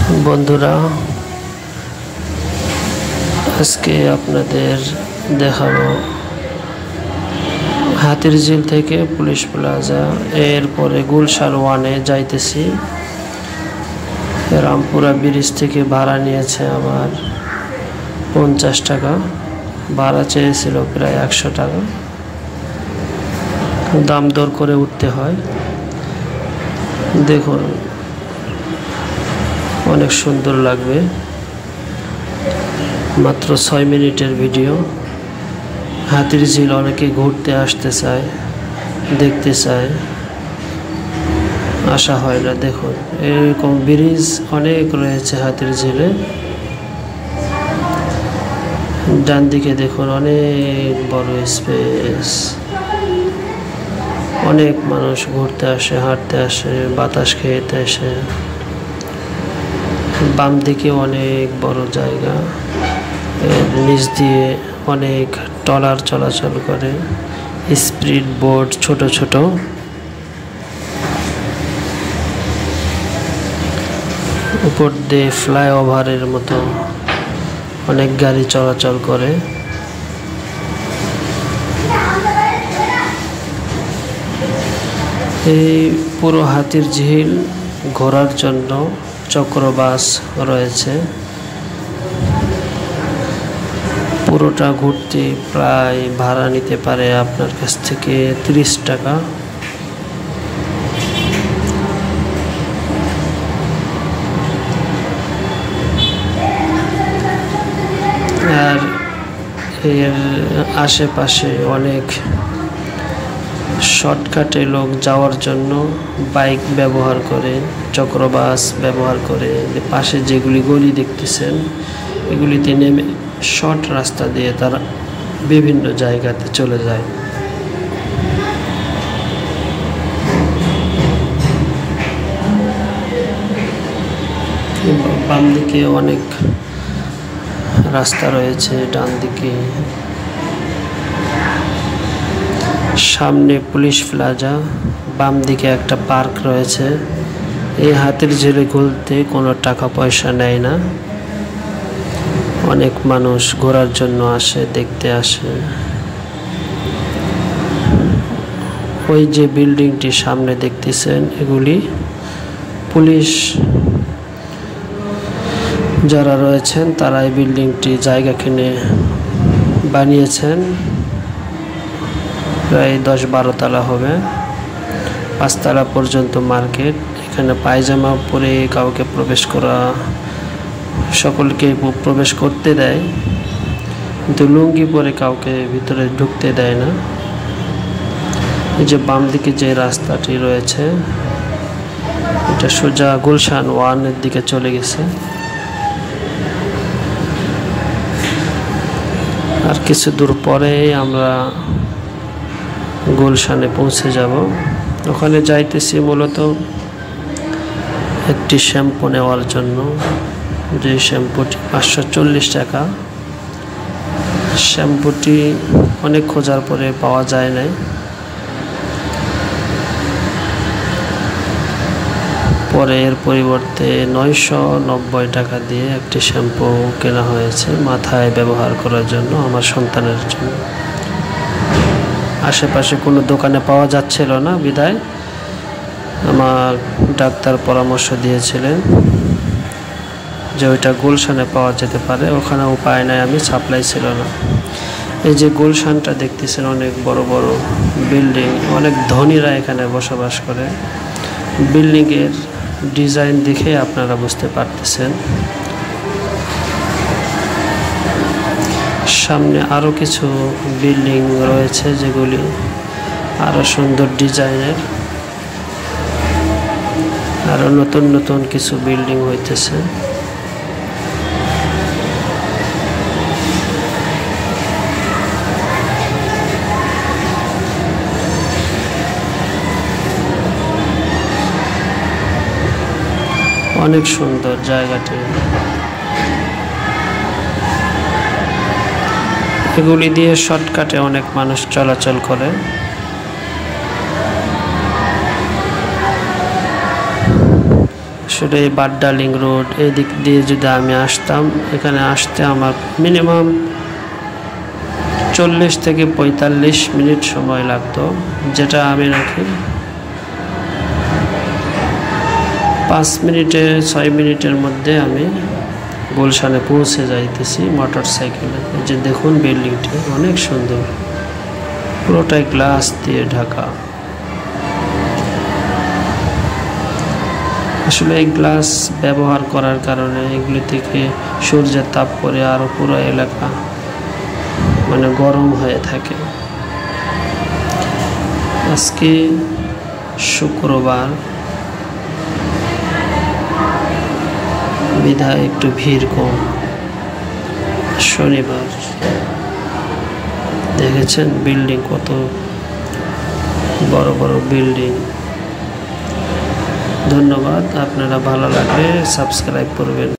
বন্ধুরা, আজকে আপনাদের দেখাবো হাতিরঝিল থেকে পুলিশ প্লাজা, এরপরে গুলশান 1-এ যাইতেছি। রামপুরা ব্রিজ থেকে ভাড়া নিয়েছে আমার 50 টাকা, ভাড়া চেয়েছিল প্রায় 100 টাকা। দাম দর করে উঠতে হয়। দেখুন, অনেক সুন্দর লাগবে। মাত্র 6 মিনিটের ভিডিও। হাতিরঝিল অনেকে ঘুরতে আসতে চায়, দেখতে চায়, আসা হয় না। দেখুন, এরকম ব্রিজ অনেক রয়েছে হাতিরঝিলে। ডান দিকে দেখুন, অনেক বড় স্পেস। অনেক মানুষ ঘুরতে আসে, হাঁটতে আসে, বাতাস খেতে আসে। বাম দিকে অনেক বড় জায়গা, এর নিচ দিয়ে অনেক ট্রলার চলাচল করে, স্পিড বোট ছোট ছোট। উপর দিয়ে ফ্লাইওভারের মতো অনেক গাড়ি চলাচল করে। এই পুরো হাতিরঝিল ঘোরার জন্য চক্রবাস রয়েছে। পুরোটা ঘুরতে প্রায় ভাড়া নিতে পারে আপনার কাছ থেকে 30 টাকা। আর এর আশেপাশে অনেক শর্টকাটে লোক যাওয়ার জন্য বাইক ব্যবহার করে, চক্রবাস ব্যবহার করে। পাশে যেগুলি গলি দেখতেছেন, এগুলিতে নেমে শর্ট রাস্তা দিয়ে তারা বিভিন্ন জায়গাতে চলে যায়। বাম দিকে অনেক রাস্তা রয়েছে, ডান দিকে। সামনে পুলিশ প্লাজা, বাম দিকে একটা পার্ক রয়েছে। এই হাতিরঝিলে ঘুরতে কোনো টাকা পয়সা নেয় না। অনেক মানুষ ঘোরার জন্য আসে, দেখতে আসে। ওই যে বিল্ডিংটি সামনে দেখতেছেন, এগুলি পুলিশ যারা রয়েছেন তারা এই বিল্ডিংটি জায়গা কিনে বানিয়েছেন। প্রায় 10-12 তলা হবে, 5 তলা পর্যন্ত মার্কেট। এখানে পায়জামা পরে কাউকে প্রবেশ করা, সকলকে প্রবেশ করতে দেয়, কিন্তু লুঙ্গি পরে কাউকে ভিতরে ঢুকতে দেয় না। এই যে বাম দিকে যে রাস্তাটি রয়েছে, এটা সোজা গুলশান 1-এর দিকে চলে গেছে। আর কিছু দূর পরে আমরা গুলশানে পৌঁছে যাব। ওখানে যাইতেছি মূলত একটি শ্যাম্পু নেওয়ার জন্য, যে শ্যাম্পুটি 540 টাকা। শ্যাম্পুটি অনেক খোঁজার পরে পাওয়া যায় নাই। পরে এর পরিবর্তে 990 টাকা দিয়ে একটি শ্যাম্পু কেনা হয়েছে মাথায় ব্যবহার করার জন্য, আমার সন্তানের জন্য। আশেপাশে কোনো দোকানে পাওয়া যাচ্ছিল না বিধায় আমার ডাক্তার পরামর্শ দিয়েছিলেন যে ওইটা গুলশানে পাওয়া যেতে পারে। ওখানে উপায় নাই, আমি সাপ্লাই ছিল না। এই যে গুলশানটা দেখতেছেন, অনেক বড় বড় বিল্ডিং, অনেক ধনীরা এখানে বসবাস করে। বিল্ডিংয়ের ডিজাইন দেখে আপনারা বুঝতে পারতেছেন। সামনে আরও কিছু বিল্ডিং রয়েছে, যেগুলি আরও সুন্দর ডিজাইনের। আরও নতুন নতুন কিছু বিল্ডিং হইতেছে। অনেক সুন্দর জায়গাটি। এগুলি দিয়ে শর্টকাটে অনেক মানুষ চলাচল করে। আসলে এই বাড্ডালিং রোড এই দিক দিয়ে যদি আমি আসতাম, এখানে আসতে আমার মিনিমাম 40 থেকে 45 মিনিট সময় লাগতো, যেটা আমি নাকি 5 মিনিটে 6 মিনিটের মধ্যে আমি গুলশানে পৌঁছে যাইতেছি মোটর সাইকেলে। যে দেখুন বিল্ডিংটি অনেক সুন্দর, পুরোটাই গ্লাস দিয়ে ঢাকা। আসলে এই গ্লাস ব্যবহার করার কারণে এগুলি থেকে সূর্যের তাপ পড়ে আরও পুরো এলাকা মানে গরম হয়ে থাকে। আজকে শুক্রবার বিধায় একটু ভিড় কম। শনিবার দেখেছেন বিল্ডিং, কত বড় বড় বিল্ডিং। ধন্যবাদ, আপনারা ভালো লাগলে সাবস্ক্রাইব করবেন।